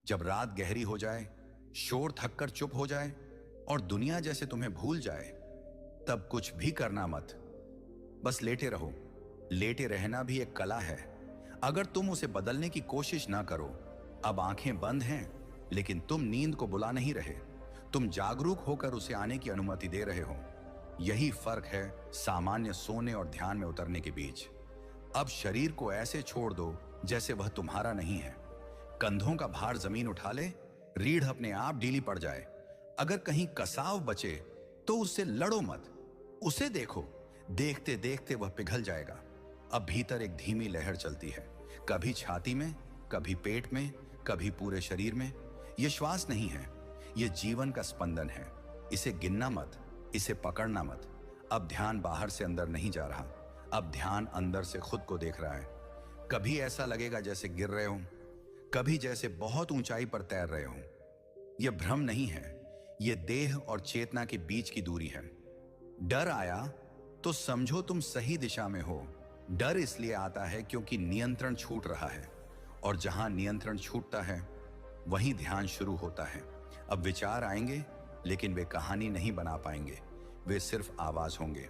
जब रात गहरी हो जाए, शोर थककर चुप हो जाए और दुनिया जैसे तुम्हें भूल जाए, तब कुछ भी करना मत। बस लेटे रहो। लेटे रहना भी एक कला है, अगर तुम उसे बदलने की कोशिश ना करो। अब आंखें बंद हैं, लेकिन तुम नींद को बुला नहीं रहे। तुम जागरूक होकर उसे आने की अनुमति दे रहे हो। यही फर्क है सामान्य सोने और ध्यान में उतरने के बीच। अब शरीर को ऐसे छोड़ दो जैसे वह तुम्हारा नहीं है। कंधों का भार जमीन उठा ले, रीढ़ अपने आप ढीली पड़ जाए। अगर कहीं कसाव बचे तो उससे लड़ो मत, उसे देखो। देखते देखते वह पिघल जाएगा। अब भीतर एक धीमी लहर चलती है, कभी छाती में, कभी पेट में, कभी पूरे शरीर में। यह श्वास नहीं है, यह जीवन का स्पंदन है। इसे गिनना मत, इसे पकड़ना मत। अब ध्यान बाहर से अंदर नहीं जा रहा, अब ध्यान अंदर से खुद को देख रहा है। कभी ऐसा लगेगा जैसे गिर रहे हो, कभी जैसे बहुत ऊंचाई पर तैर रहे हो। यह भ्रम नहीं है, यह देह और चेतना के बीच की दूरी है। डर आया तो समझो तुम सही दिशा में हो। डर इसलिए आता है क्योंकि नियंत्रण छूट रहा है, और जहां नियंत्रण छूटता है वहीं ध्यान शुरू होता है। अब विचार आएंगे, लेकिन वे कहानी नहीं बना पाएंगे, वे सिर्फ आवाज होंगे,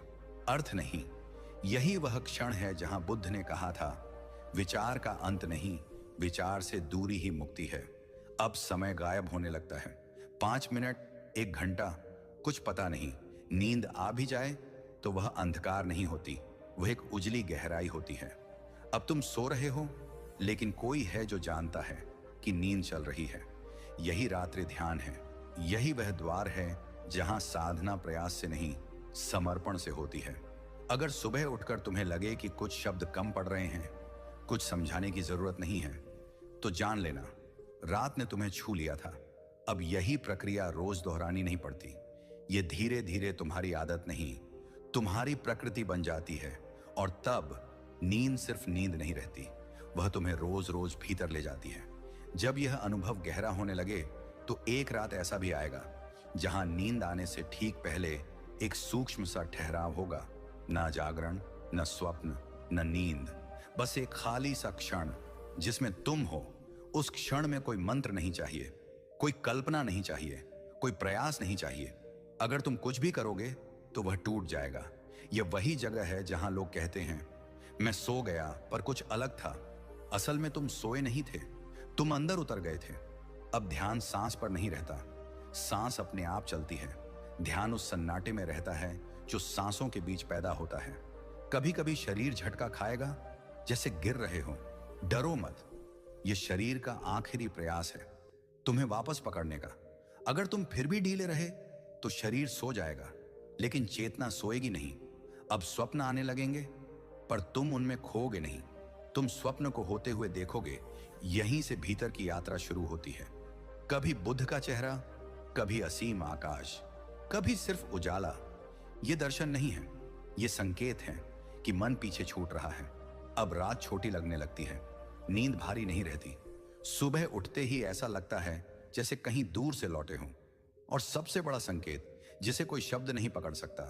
अर्थ नहीं। यही वह क्षण है जहां बुद्ध ने कहा था, विचार का अंत नहीं, विचार से दूरी ही मुक्ति है। अब समय गायब होने लगता है। 5 मिनट, 1 घंटा, कुछ पता नहीं। नींद आ भी जाए तो वह अंधकार नहीं होती, वह एक उजली गहराई होती है। अब तुम सो रहे हो, लेकिन कोई है जो जानता है कि नींद चल रही है। यही रात्रि ध्यान है, यही वह द्वार है जहां साधना प्रयास से नहीं, समर्पण से होती है। अगर सुबह उठकर तुम्हें लगे कि कुछ शब्द कम पड़ रहे हैं, कुछ समझाने की जरूरत नहीं है, तो जान लेना रात ने तुम्हें छू लिया था। अब यही प्रक्रिया रोज दोहरानी नहीं पड़ती। ये धीरे धीरे तुम्हारी आदत नहीं, तुम्हारी प्रकृति बन जाती है। और तब नींद सिर्फ नींद नहीं रहती, वह तुम्हें रोज रोज भीतर ले जाती है। जब यह अनुभव गहरा होने लगे तो एक रात ऐसा भी आएगा जहां नींद आने से ठीक पहले एक सूक्ष्म सा ठहराव होगा। ना जागरण, न स्वप्न, न नींद, बस एक खाली सा क्षण जिसमें तुम हो। उस क्षण में कोई मंत्र नहीं चाहिए, कोई कल्पना नहीं चाहिए, कोई प्रयास नहीं चाहिए। अगर तुम कुछ भी करोगे तो वह टूट जाएगा। यह वही जगह है जहां लोग कहते हैं, मैं सो गया पर कुछ अलग था। असल में तुम सोए नहीं थे, तुम अंदर उतर गए थे। अब ध्यान सांस पर नहीं रहता, सांस अपने आप चलती है। ध्यान उस सन्नाटे में रहता है जो सांसों के बीच पैदा होता है। कभी कभी शरीर झटका खाएगा, जैसे गिर रहे हो। डरो मत, यह शरीर का आखिरी प्रयास है तुम्हें वापस पकड़ने का। अगर तुम फिर भी ढीले रहे तो शरीर सो जाएगा, लेकिन चेतना सोएगी नहीं। अब स्वप्न आने लगेंगे, पर तुम उनमें खोओगे नहीं। तुम स्वप्न को होते हुए देखोगे। यहीं से भीतर की यात्रा शुरू होती है। कभी बुद्ध का चेहरा, कभी असीम आकाश, कभी सिर्फ उजाला। ये दर्शन नहीं है, ये संकेत है कि मन पीछे छूट रहा है। अब रात छोटी लगने लगती है, नींद भारी नहीं रहती। सुबह उठते ही ऐसा लगता है जैसे कहीं दूर से लौटे हों। और सबसे बड़ा संकेत, जिसे कोई शब्द नहीं पकड़ सकता,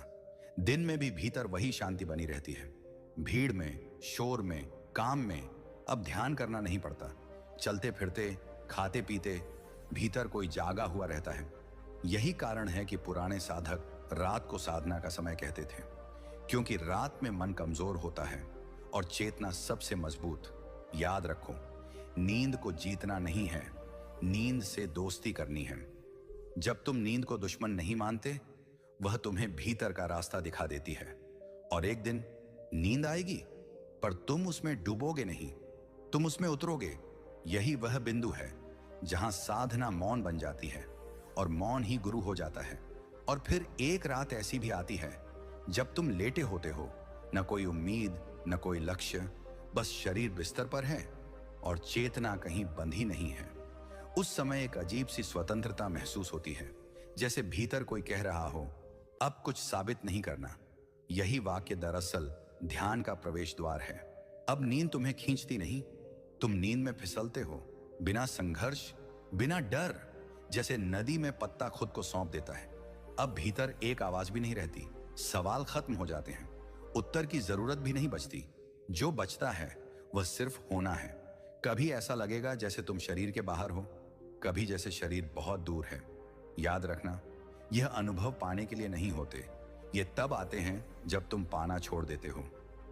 दिन में भी भीतर वही शांति बनी रहती है। भीड़ में, शोर में, काम में अब ध्यान करना नहीं पड़ता। चलते फिरते, खाते पीते भीतर कोई जागा हुआ रहता है। यही कारण है कि पुराने साधक रात को साधना का समय कहते थे, क्योंकि रात में मन कमजोर होता है और चेतना सबसे मजबूत। याद रखो, नींद को जीतना नहीं है, नींद से दोस्ती करनी है। जब तुम नींद को दुश्मन नहीं मानते, वह तुम्हें भीतर का रास्ता दिखा देती है। और एक दिन नींद आएगी, पर तुम उसमें डूबोगे नहीं, तुम उसमें उतरोगे। यही वह बिंदु है जहां साधना मौन बन जाती है और मौन ही गुरु हो जाता है। और फिर एक रात ऐसी भी आती है जब तुम लेटे होते हो, न कोई उम्मीद, न कोई लक्ष्य, बस शरीर बिस्तर पर है और चेतना कहीं बंधी नहीं है। उस समय एक अजीब सी स्वतंत्रता महसूस होती है, जैसे भीतर कोई कह रहा हो, अब कुछ साबित नहीं करना। यही वाक्य दरअसल ध्यान का प्रवेश द्वार है। अब नींद तुम्हें खींचती नहीं, तुम नींद में फिसलते हो, बिना संघर्ष, बिना डर, जैसे नदी में पत्ता खुद को सौंप देता है। अब भीतर एक आवाज भी नहीं रहती, सवाल खत्म हो जाते हैं, उत्तर की जरूरत भी नहीं बचती। जो बचता है वह सिर्फ होना है। कभी ऐसा लगेगा जैसे तुम शरीर के बाहर हो, कभी जैसे शरीर बहुत दूर है। याद रखना, यह अनुभव पाने के लिए नहीं होते, ये तब आते हैं जब तुम पाना छोड़ देते हो।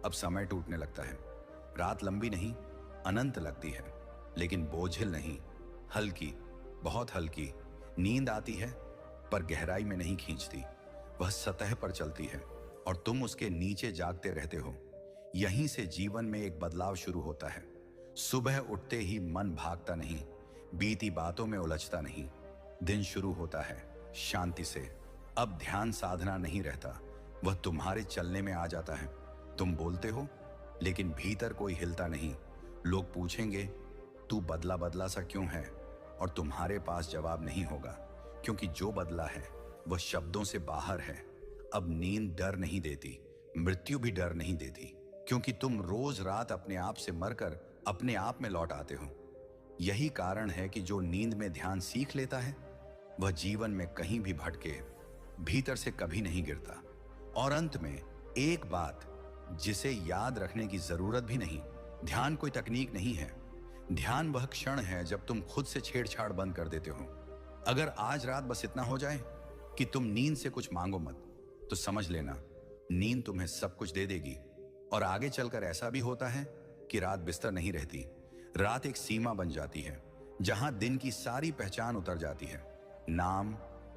अब समय टूटने लगता है। रात लंबी नहीं, अनंत लगती है, लेकिन बोझिल नहीं, हल्की, बहुत हल्की। नींद आती है पर गहराई में नहीं खींचती, वह सतह पर चलती है और तुम उसके नीचे जागते रहते हो। यहीं से जीवन में एक बदलाव शुरू होता है। सुबह उठते ही मन भागता नहीं, बीती बातों में उलझता नहीं। दिन शुरू होता है शांति से। अब ध्यान साधना नहीं रहता, वह तुम्हारे चलने में आ जाता है। तुम बोलते हो लेकिन भीतर कोई हिलता नहीं। लोग पूछेंगे तू बदला बदला सा क्यों है, और तुम्हारे पास जवाब नहीं होगा, क्योंकि जो बदला है वह शब्दों से बाहर है। अब नींद डर नहीं देती, मृत्यु भी डर नहीं देती, क्योंकि तुम रोज रात अपने आप से मरकर अपने आप में लौट आते हो। यही कारण है कि जो नींद में ध्यान सीख लेता है वह जीवन में कहीं भी भटके भीतर से कभी नहीं गिरता। और अंत में एक बात जिसे याद रखने की जरूरत भी नहीं, ध्यान कोई तकनीक नहीं है। ध्यान वह क्षण है जब तुम खुद से छेड़छाड़ बंद कर देते हो। अगर आज रात बस इतना हो जाए कि तुम नींद से कुछ मांगो मत, तो समझ लेना नींद तुम्हें सब कुछ दे देगी। और आगे चलकर ऐसा भी होता है कि रात बिस्तर नहीं रहती, रात एक सीमा बन जाती है जहां दिन की सारी पहचान उतर जाती है। नाम,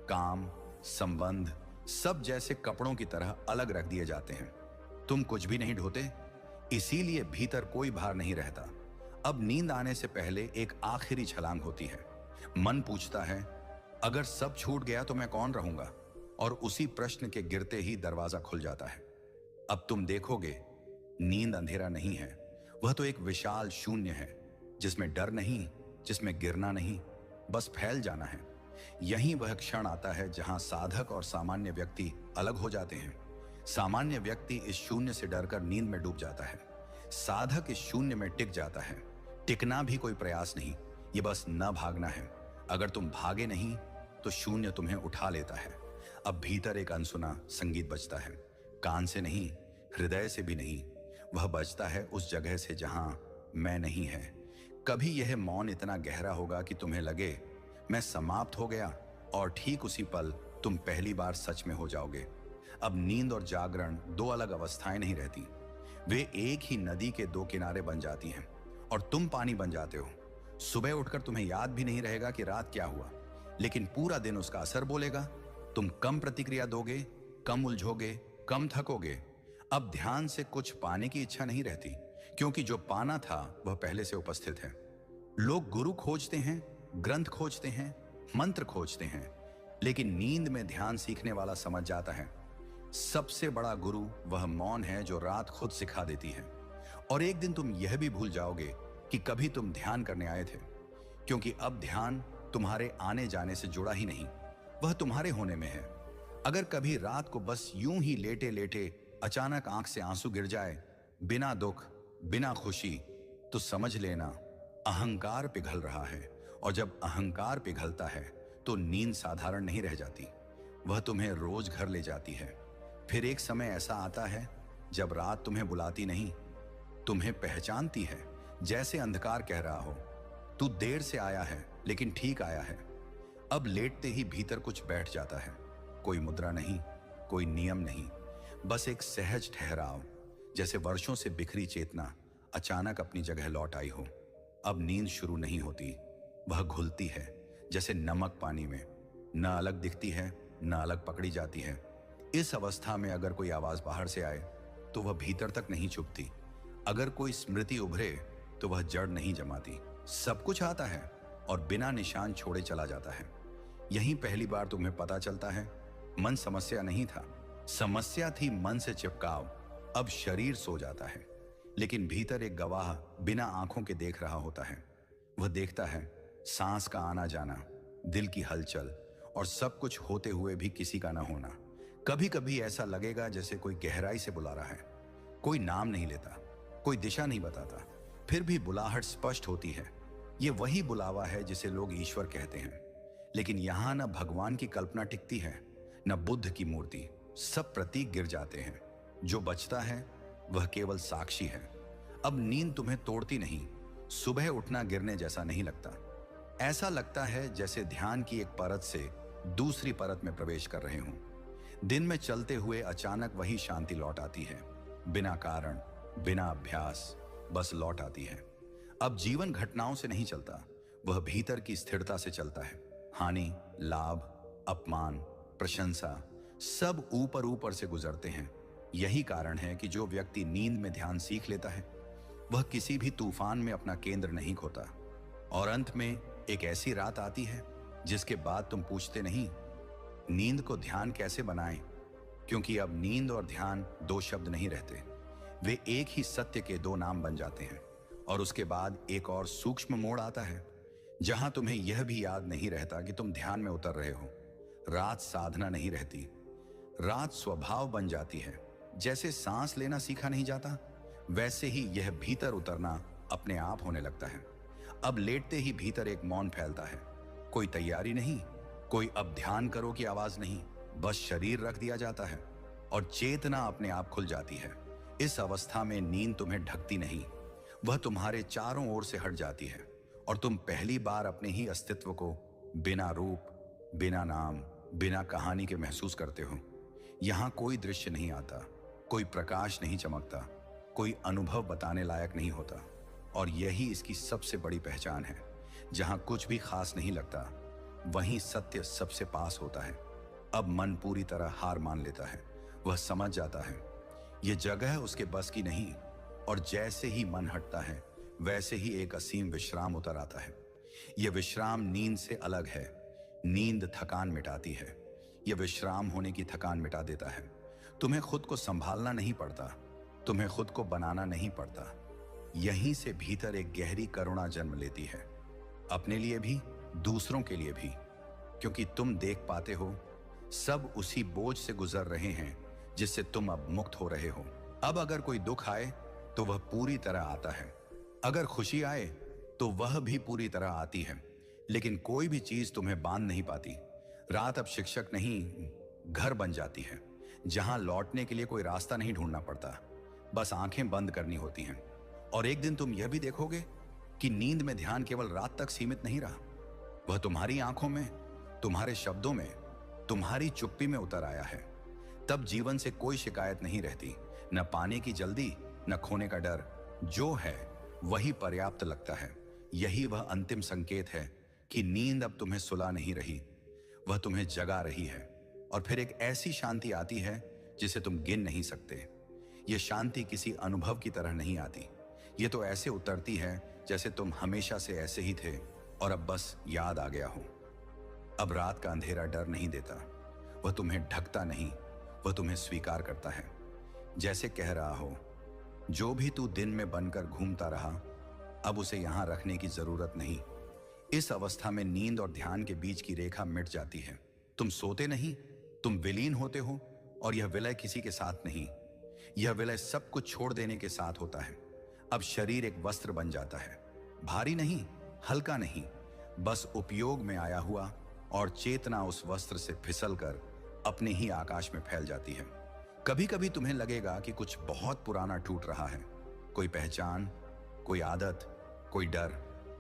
काम, संबंध सब जैसे कपड़ों की तरह अलग रख दिए जाते हैं। तुम कुछ भी नहीं ढोते, इसीलिए भीतर कोई भार नहीं रहता। अब नींद आने से पहले एक आखिरी छलांग होती है। मन पूछता है अगर सब छूट गया तो मैं कौन रहूंगा, और उसी प्रश्न के गिरते ही दरवाजा खुल जाता है। अब तुम देखोगे नींद अंधेरा नहीं है, वह तो एक विशाल शून्य है जिसमें डर नहीं, जिसमें गिरना नहीं, बस फैल जाना है। यही वह क्षण आता है जहां साधक और सामान्य व्यक्ति अलग हो जाते हैं। सामान्य व्यक्ति इस शून्य से डरकर नींद में डूब जाता है, साधक इस शून्य में टिक जाता है। टिकना भी कोई प्रयास नहीं, ये बस न भागना है। अगर तुम भागे नहीं तो शून्य तुम्हें उठा लेता है। अब भीतर एक अनसुना संगीत बजता है, कान से नहीं, हृदय से भी नहीं, वह बजता है उस जगह से जहां मैं नहीं है। कभी यह मौन इतना गहरा होगा कि तुम्हें लगे मैं समाप्त हो गया, और ठीक उसी पल तुम पहली बार सच में हो जाओगे। अब नींद और जागरण दो अलग अवस्थाएं नहीं रहती, वे एक ही नदी के दो किनारे बन जाती हैं और तुम पानी बन जाते हो। सुबह उठकर तुम्हें याद भी नहीं रहेगा कि रात क्या हुआ, लेकिन पूरा दिन उसका असर बोलेगा। तुम कम प्रतिक्रिया दोगे, कम उलझोगे, कम थकोगे। अब ध्यान से कुछ पाने की इच्छा नहीं रहती, क्योंकि जो पाना था वह पहले से उपस्थित है। लोग गुरु खोजते हैं, ग्रंथ खोजते हैं, मंत्र खोजते हैं, लेकिन नींद में ध्यान सीखने वाला समझ जाता है सबसे बड़ा गुरु वह मौन है जो रात खुद सिखा देती है। और एक दिन तुम यह भी भूल जाओगे कि कभी तुम ध्यान करने आए थे, क्योंकि अब ध्यान तुम्हारे आने जाने से जुड़ा ही नहीं, वह तुम्हारे होने में है। अगर कभी रात को बस यूं ही लेटे लेटे अचानक आंख से आंसू गिर जाए, बिना दुख, बिना खुशी, तो समझ लेना अहंकार पिघल रहा है। और जब अहंकार पिघलता है तो नींद साधारण नहीं रह जाती, वह तुम्हें रोज घर ले जाती है। फिर एक समय ऐसा आता है जब रात तुम्हें बुलाती नहीं, तुम्हें पहचानती है, जैसे अंधकार कह रहा हो तू देर से आया है लेकिन ठीक आया है। अब लेटते ही भीतर कुछ बैठ जाता है, कोई मुद्रा नहीं, कोई नियम नहीं, बस एक सहज ठहराव, जैसे वर्षों से बिखरी चेतना अचानक अपनी जगह लौट आई हो। अब नींद शुरू नहीं होती, वह घुलती है जैसे नमक पानी में, न अलग दिखती है न अलग पकड़ी जाती है। इस अवस्था में अगर कोई आवाज बाहर से आए तो वह भीतर तक नहीं चुभती, अगर कोई स्मृति उभरे तो वह जड़ नहीं जमाती। सब कुछ आता है और बिना निशान छोड़े चला जाता है। यहीं पहली बार तुम्हें पता चलता है मन समस्या नहीं था, समस्या थी मन से चिपकाव। अब शरीर सो जाता है, लेकिन भीतर एक गवाह बिना आंखों के देख रहा होता है। वह देखता है सांस का आना जाना, दिल की हलचल, और सब कुछ होते हुए भी किसी का ना होना। कभी कभी ऐसा लगेगा जैसे कोई गहराई से बुला रहा है, कोई नाम नहीं लेता, कोई दिशा नहीं बताता, फिर भी बुलाहट स्पष्ट होती है। ये वही बुलावा है जिसे लोग ईश्वर कहते हैं। लेकिन यहां न भगवान की कल्पना टिकती है, न बुद्ध की मूर्ति, सब प्रतीक गिर जाते हैं। जो बचता है वह केवल साक्षी है। अब नींद तुम्हें तोड़ती नहीं, सुबह उठना गिरने जैसा नहीं लगता, ऐसा लगता है जैसे ध्यान की एक परत से दूसरी परत में प्रवेश कर रहे हों। दिन में चलते हुए अचानक वही शांति लौट आती है, बिना कारण, बिना अभ्यास, बस लौट आती है। अब जीवन घटनाओं से नहीं चलता, वह भीतर की स्थिरता से चलता है। हानि, लाभ, अपमान, प्रशंसा सब ऊपर ऊपर से गुजरते हैं। यही कारण है कि जो व्यक्ति नींद में ध्यान सीख लेता है वह किसी भी तूफान में अपना केंद्र नहीं खोता। और अंत में एक ऐसी रात आती है जिसके बाद तुम पूछते नहीं, नींद को ध्यान कैसे बनाएं? क्योंकि अब नींद और ध्यान दो शब्द नहीं रहते, वे एक ही सत्य के दो नाम बन जाते हैं। और उसके बाद एक और सूक्ष्म मोड़ आता है जहां तुम्हें यह भी याद नहीं रहता कि तुम ध्यान में उतर रहे हो। रात साधना नहीं रहती, रात स्वभाव बन जाती है। जैसे सांस लेना सीखा नहीं जाता, वैसे ही यह भीतर उतरना अपने आप होने लगता है। अब लेटते ही भीतर एक मौन फैलता है, कोई तैयारी नहीं, कोई अब ध्यान करो की आवाज नहीं, बस शरीर रख दिया जाता है और चेतना अपने आप खुल जाती है। इस अवस्था में नींद तुम्हें ढकती नहीं, वह तुम्हारे चारों ओर से हट जाती है और तुम पहली बार अपने ही अस्तित्व को बिना रूप, बिना नाम, बिना कहानी के महसूस करते हो। यहां कोई दृश्य नहीं आता, कोई प्रकाश नहीं चमकता, कोई अनुभव बताने लायक नहीं होता। और यही इसकी सबसे बड़ी पहचान है। जहां कुछ भी खास नहीं लगता, वहीं सत्य सबसे पास होता है। अब मन पूरी तरह हार मान लेता है, वह समझ जाता है यह जगह उसके बस की नहीं। और जैसे ही मन हटता है वैसे ही एक असीम विश्राम उतर आता है। यह विश्राम नींद से अलग है। नींद थकान मिटाती है, यह विश्राम होने की थकान मिटा देता है। तुम्हें खुद को संभालना नहीं पड़ता, तुम्हें खुद को बनाना नहीं पड़ता। यहीं से भीतर एक गहरी करुणा जन्म लेती है, अपने लिए भी, दूसरों के लिए भी। क्योंकि तुम देख पाते हो सब उसी बोझ से गुजर रहे हैं जिससे तुम अब मुक्त हो रहे हो। अब अगर कोई दुख आए तो वह पूरी तरह आता है, अगर खुशी आए तो वह भी पूरी तरह आती है। लेकिन कोई भी चीज तुम्हें बांध नहीं पाती। रात अब शिक्षक नहीं, घर बन जाती है, जहां लौटने के लिए कोई रास्ता नहीं ढूंढना पड़ता, बस आंखें बंद करनी होती हैं। और एक दिन तुम यह भी देखोगे कि नींद में ध्यान केवल रात तक सीमित नहीं रहा, वह तुम्हारी आंखों में, तुम्हारे शब्दों में, तुम्हारी चुप्पी में उतर आया है। तब जीवन से कोई शिकायत नहीं रहती, न पाने की जल्दी, न खोने का डर। जो है वही पर्याप्त लगता है। यही वह अंतिम संकेत है कि नींद अब तुम्हें सुला नहीं रही, वह तुम्हें जगा रही है। और फिर एक ऐसी शांति आती है जिसे तुम गिन नहीं सकते। यह शांति किसी अनुभव की तरह नहीं आती, ये तो ऐसे उतरती है जैसे तुम हमेशा से ऐसे ही थे और अब बस याद आ गया हो। अब रात का अंधेरा डर नहीं देता, वह तुम्हें ढकता नहीं, वह तुम्हें स्वीकार करता है। जैसे कह रहा हो, जो भी तू दिन में बनकर घूमता रहा, अब उसे यहां रखने की जरूरत नहीं। इस अवस्था में नींद और ध्यान के बीच की रेखा मिट जाती है। तुम सोते नहीं, तुम विलीन होते हो। और यह विलय किसी के साथ नहीं, यह विलय सब कुछ छोड़ देने के साथ होता है। अब शरीर एक वस्त्र बन जाता है, भारी नहीं, हल्का नहीं, बस उपयोग में आया हुआ। और चेतना उस वस्त्र से फिसलकर अपने ही आकाश में फैल जाती है। कभी कभी तुम्हें लगेगा कि कुछ बहुत पुराना टूट रहा है, कोई पहचान, कोई आदत, कोई डर।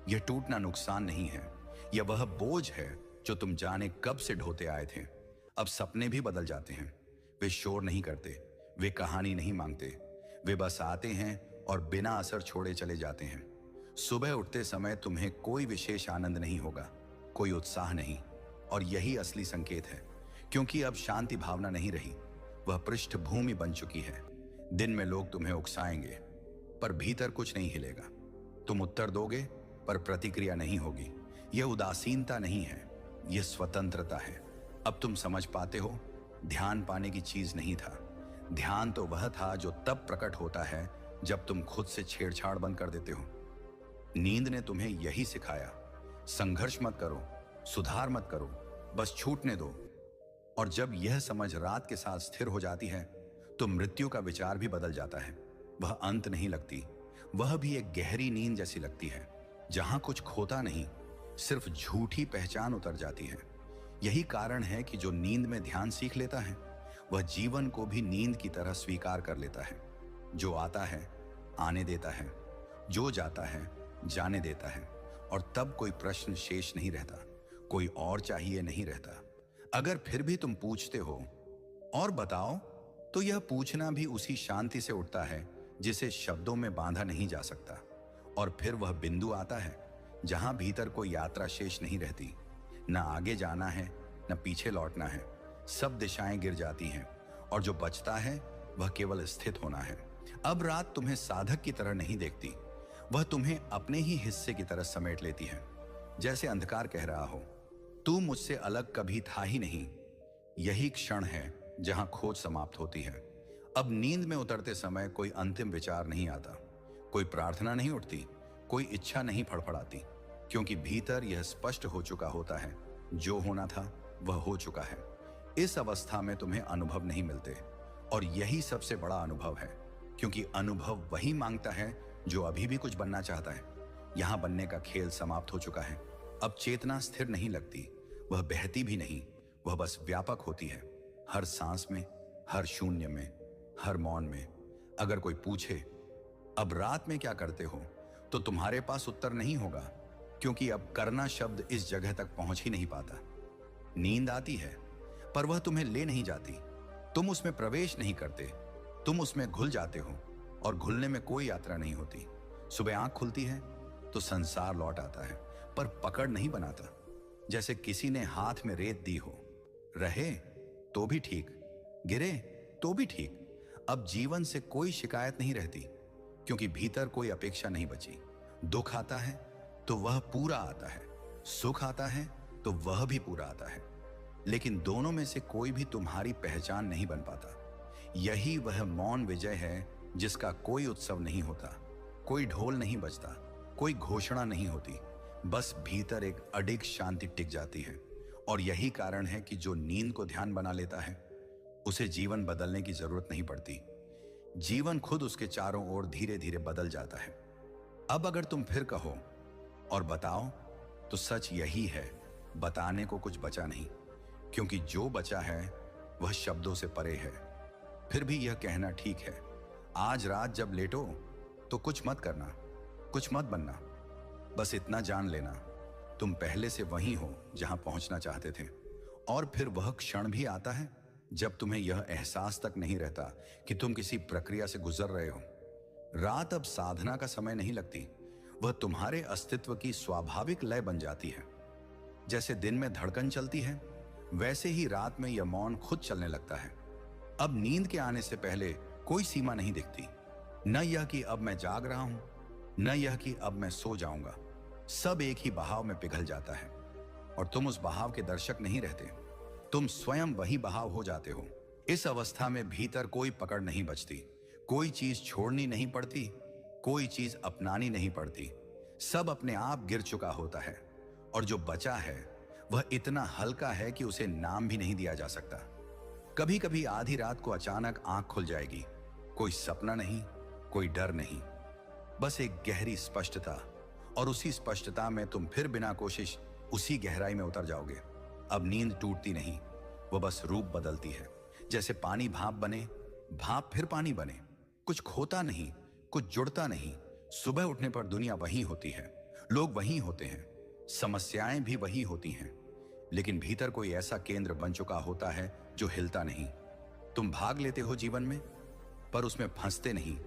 यह टूटना नुकसान नहीं है, यह वह बोझ है जो तुम जाने कब से ढोते आए थे। अब सपने भी बदल जाते हैं, वे शोर नहीं करते, वे कहानी नहीं मांगते, वे बस आते हैं और बिना असर छोड़े चले जाते हैं। सुबह उठते समय तुम्हें कोई विशेष आनंद नहीं होगा, कोई उत्साह नहीं। और यही असली संकेत है, क्योंकि अब शांति भावना नहीं रही, वह पृष्ठभूमि बन चुकी है। दिन में लोग तुम्हें उकसाएंगे, पर भीतर कुछ नहीं हिलेगा। तुम उत्तर दोगे, पर प्रतिक्रिया नहीं होगी। यह उदासीनता नहीं है, यह स्वतंत्रता है। अब तुम समझ पाते हो, ध्यान पाने की चीज नहीं था। ध्यान तो वह था जो तब प्रकट होता है जब तुम खुद से छेड़छाड़ बंद कर देते हो। नींद ने तुम्हें यही सिखाया, संघर्ष मत करो, सुधार मत करो, बस छूटने दो। और जब यह समझ रात के साथ स्थिर हो जाती है तो मृत्यु का विचार भी बदल जाता है। वह अंत नहीं लगती, वह भी एक गहरी नींद जैसी लगती है, जहां कुछ खोता नहीं, सिर्फ झूठी पहचान उतर जाती है। यही कारण है कि जो नींद में ध्यान सीख लेता है वह जीवन को भी नींद की तरह स्वीकार कर लेता है। जो आता है आने देता है, जो जाता है जाने देता है। और तब कोई प्रश्न शेष नहीं रहता, कोई और चाहिए नहीं रहता। अगर फिर भी तुम पूछते हो और बताओ, तो यह पूछना भी उसी शांति से उठता है जिसे शब्दों में बांधा नहीं जा सकता। और फिर वह बिंदु आता है जहां भीतर कोई यात्रा शेष नहीं रहती, न आगे जाना है न पीछे लौटना है। सब दिशाएं गिर जाती हैं और जो बचता है वह केवल स्थित होना है। अब रात तुम्हें साधक की तरह नहीं देखती, वह तुम्हें अपने ही हिस्से की तरह समेट लेती है। जैसे अंधकार कह रहा हो, तू मुझसे अलग कभी था ही नहीं। यही क्षण है जहां खोज समाप्त होती है। अब नींद में उतरते समय कोई अंतिम विचार नहीं आता, कोई प्रार्थना नहीं उठती, कोई इच्छा नहीं फड़फड़ाती, क्योंकि भीतर यह स्पष्ट हो चुका होता है, जो होना था वह हो चुका है। इस अवस्था में तुम्हें अनुभव नहीं मिलते, और यही सबसे बड़ा अनुभव है, क्योंकि अनुभव वही मांगता है जो अभी भी कुछ बनना चाहता है। यहां बनने का खेल समाप्त हो चुका है। अब चेतना स्थिर नहीं लगती, वह बहती भी नहीं, वह बस व्यापक होती है, हर सांस में, हर शून्य में, हर मौन में। अगर कोई पूछे अब रात में क्या करते हो, तो तुम्हारे पास उत्तर नहीं होगा, क्योंकि अब करना शब्द इस जगह तक पहुंच ही नहीं पाता। नींद आती है, पर वह तुम्हें ले नहीं जाती, तुम उसमें प्रवेश नहीं करते, तुम उसमें घुल जाते हो, और घुलने में कोई यात्रा नहीं होती। सुबह आंख खुलती है तो संसार लौट आता है, पर पकड़ नहीं बनाता। जैसे किसी ने हाथ में रेत दी हो, रहे तो भी ठीक, गिरे तो भी ठीक। अब जीवन से कोई शिकायत नहीं रहती, क्योंकि भीतर कोई अपेक्षा नहीं बची। दुख आता है तो वह पूरा आता है, सुख आता है तो वह भी पूरा आता है, लेकिन दोनों में से कोई भी तुम्हारी पहचान नहीं बन पाता। यही वह मौन विजय है जिसका कोई उत्सव नहीं होता, कोई ढोल नहीं बजता, कोई घोषणा नहीं होती, बस भीतर एक अडिग शांति टिक जाती है। और यही कारण है कि जो नींद को ध्यान बना लेता है, उसे जीवन बदलने की जरूरत नहीं पड़ती। जीवन खुद उसके चारों ओर धीरे धीरे बदल जाता है। अब अगर तुम फिर कहो और बताओ, तो सच यही है, बताने को कुछ बचा नहीं, क्योंकि जो बचा है वह शब्दों से परे है। फिर भी यह कहना ठीक है, आज रात जब लेटो तो कुछ मत करना, कुछ मत बनना, बस इतना जान लेना, तुम पहले से वहीं हो जहां पहुंचना चाहते थे। और फिर वह क्षण भी आता है जब तुम्हें यह एहसास तक नहीं रहता कि तुम किसी प्रक्रिया से गुजर रहे हो। रात अब साधना का समय नहीं लगती, वह तुम्हारे अस्तित्व की स्वाभाविक लय बन जाती है। जैसे दिन में धड़कन चलती है, वैसे ही रात में यह मौन खुद चलने लगता है। अब नींद के आने से पहले कोई सीमा नहीं दिखती, न यह कि अब मैं जाग रहा हूं, न यह कि अब मैं सो जाऊंगा। सब एक ही बहाव में पिघल जाता है, और तुम उस बहाव के दर्शक नहीं रहते, तुम स्वयं वही बहाव हो जाते हो। इस अवस्था में भीतर कोई पकड़ नहीं बचती, कोई चीज छोड़नी नहीं पड़ती, कोई चीज अपनानी नहीं पड़ती। सब अपने आप गिर चुका होता है, और जो बचा है वह इतना हल्का है कि उसे नाम भी नहीं दिया जा सकता। कभी कभी आधी रात को अचानक आंख खुल जाएगी, कोई सपना नहीं, कोई डर नहीं, बस एक गहरी स्पष्टता, और उसी स्पष्टता में तुम फिर बिना कोशिश उसी गहराई में उतर जाओगे। अब नींद टूटती नहीं, वह बस रूप बदलती है। जैसे पानी भाप बने, भाप फिर पानी बने, कुछ खोता नहीं, कुछ जुड़ता नहीं। सुबह उठने पर दुनिया वही होती है, लोग वही होते हैं, समस्याएं भी वही होती हैं, लेकिन भीतर कोई ऐसा केंद्र बन चुका होता है जो हिलता नहीं। तुम भाग लेते हो जीवन में, पर उसमें फंसते नहीं।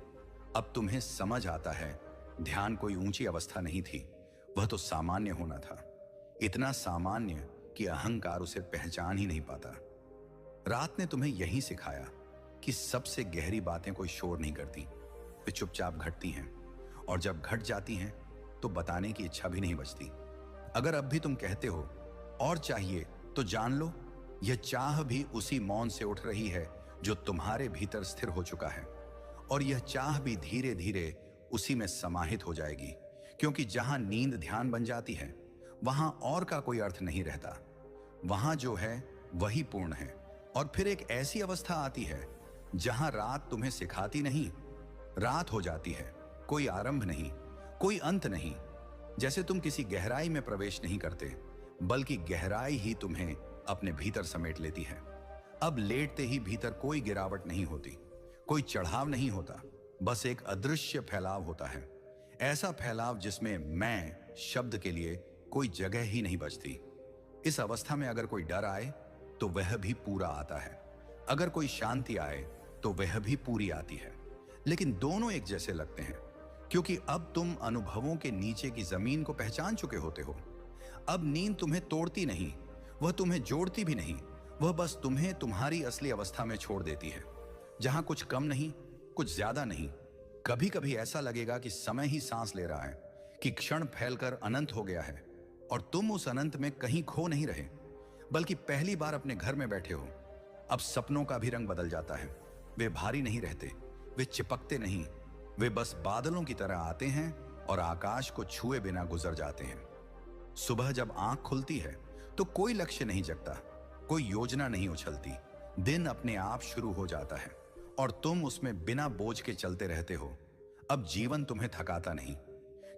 अब तुम्हें समझ आता है, ध्यान कोई ऊंची अवस्था नहीं थी, वह तो सामान्य होना था, इतना सामान्य कि अहंकार उसे पहचान ही नहीं पाता। रात ने तुम्हें यही सिखाया कि सबसे गहरी बातें कोई शोर नहीं करती, वे चुपचाप घटती हैं, और जब घट जाती हैं तो बताने की इच्छा भी नहीं बचती। अगर अब भी तुम कहते हो और चाहिए, तो जान लो, यह चाह भी उसी मौन से उठ रही है जो तुम्हारे भीतर स्थिर हो चुका है, और यह चाह भी धीरे धीरे उसी में समाहित हो जाएगी, क्योंकि जहां नींद ध्यान बन जाती है, वहां और का कोई अर्थ नहीं रहता, वहां जो है वही पूर्ण है। और फिर एक ऐसी अवस्था आती है जहां रात तुम्हें सिखाती नहीं, रात हो जाती है, कोई आरंभ नहीं, कोई अंत नहीं। जैसे तुम किसी गहराई में प्रवेश नहीं करते, बल्कि गहराई ही तुम्हें अपने भीतर समेट लेती है। अब लेटते ही भीतर कोई गिरावट नहीं होती, कोई चढ़ाव नहीं होता, बस एक अदृश्य फैलाव होता है, ऐसा फैलाव जिसमें मैं शब्द के लिए कोई जगह ही नहीं बचती। इस अवस्था में अगर कोई डर आए तो वह भी पूरा आता है, अगर कोई शांति आए तो वह भी पूरी आती है। लेकिन दोनों एक जैसे लगते हैं, क्योंकि अब तुम अनुभवों के नीचे की जमीन को पहचान चुके होते हो। अब नींद तुम्हें तोड़ती नहीं, वह तुम्हें जोड़ती भी नहीं, वह बस तुम्हें तुम्हारी असली अवस्था में छोड़ देती है, जहां कुछ कम नहीं, कुछ ज्यादा नहीं। कभी कभी ऐसा लगेगा कि समय ही सांस ले रहा है, कि क्षण फैलकर अनंत हो गया है और तुम उस अनंत में कहीं खो नहीं रहे, बल्कि पहली बार अपने घर में बैठे हो। अब सपनों का भी रंग बदल जाता है। वे भारी नहीं रहते, वे चिपकते नहीं, वे बस बादलों की तरह आते हैं और आकाश को छुए बिना गुजर जाते हैं। सुबह जब आंख खुलती है तो कोई लक्ष्य नहीं जगता, कोई योजना नहीं उछलती। दिन अपने आप शुरू हो जाता है और तुम उसमें बिना बोझ के चलते रहते हो। अब जीवन तुम्हें थकाता नहीं,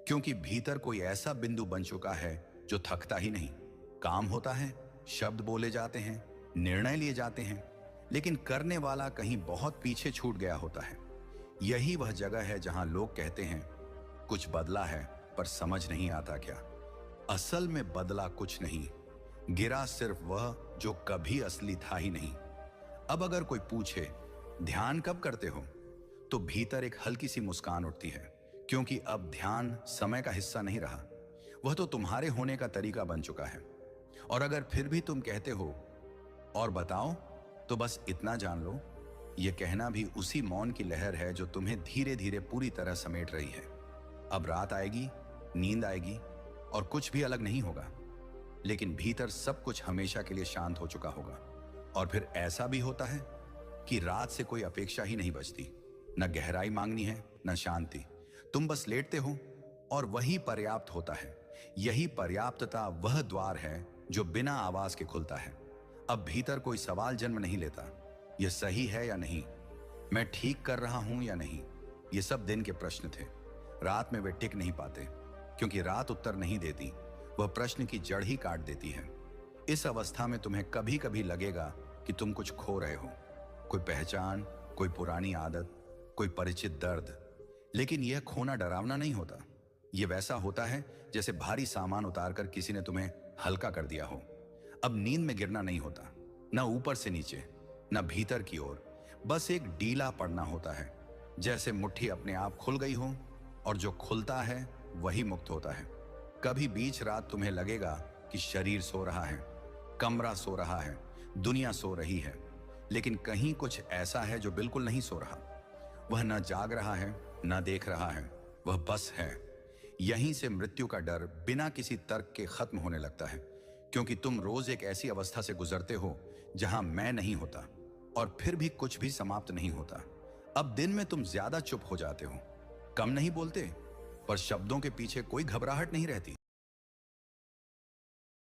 क्योंकि भीतर कोई ऐसा बिंदु बन चुका है जो थकता ही नहीं। काम होता है, शब्द बोले जाते हैं, निर्णय लिए जाते हैं, लेकिन करने वाला कहीं बहुत पीछे छूट गया होता है। यही वह जगह है जहां लोग कहते हैं कुछ बदला है, पर समझ नहीं आता क्या। असल में बदला कुछ नहीं, गिरा सिर्फ वह जो कभी असली था ही नहीं। अब अगर कोई पूछे ध्यान कब करते हो, तो भीतर एक हल्की सी मुस्कान उठती है, क्योंकि अब ध्यान समय का हिस्सा नहीं रहा, वह तो तुम्हारे होने का तरीका बन चुका है। और अगर फिर भी तुम कहते हो और बताओ, तो बस इतना जान लो, यह कहना भी उसी मौन की लहर है जो तुम्हें धीरे धीरे पूरी तरह समेट रही है। अब रात आएगी, नींद आएगी और कुछ भी अलग नहीं होगा, लेकिन भीतर सब कुछ हमेशा के लिए शांत हो चुका होगा। और फिर ऐसा भी होता है कि रात से कोई अपेक्षा ही नहीं बचती, न गहराई मांगनी है न शांति। तुम बस लेटते हो और वही पर्याप्त होता है। यही पर्याप्तता वह द्वार है जो बिना आवाज के खुलता है। अब भीतर कोई सवाल जन्म नहीं लेता, यह सही है या नहीं, मैं ठीक कर रहा हूं या नहीं। ये सब दिन के प्रश्न थे। रात में वे टिक नहीं पाते, क्योंकि रात उत्तर नहीं देती, वह प्रश्न की जड़ ही काट देती है। इस अवस्था में तुम्हें कभी कभी लगेगा कि तुम कुछ खो रहे हो, कोई पहचान, कोई पुरानी आदत, कोई परिचित दर्द। लेकिन यह खोना डरावना नहीं होता। यह वैसा होता है जैसे भारी सामान उतारकर किसी ने तुम्हें हल्का कर दिया हो। अब नींद में गिरना नहीं होता, न ऊपर से नीचे न भीतर की ओर, बस एक ढीला पड़ना होता है, जैसे मुट्ठी अपने आप खुल गई हो और जो खुलता है वही मुक्त होता है। कभी बीच रात तुम्हें लगेगा कि शरीर सो रहा है, कमरा सो रहा है, दुनिया सो रही है, लेकिन कहीं कुछ ऐसा है जो बिल्कुल नहीं सो रहा। वह न जाग रहा है न देख रहा है, वह बस है। यहीं से मृत्यु का डर बिना किसी तर्क के खत्म होने लगता है, क्योंकि तुम रोज एक ऐसी अवस्था से गुजरते हो जहां मैं नहीं होता और फिर भी कुछ भी समाप्त नहीं होता। अब दिन में तुम ज्यादा चुप हो जाते हो, कम नहीं बोलते, पर शब्दों के पीछे कोई घबराहट नहीं रहती।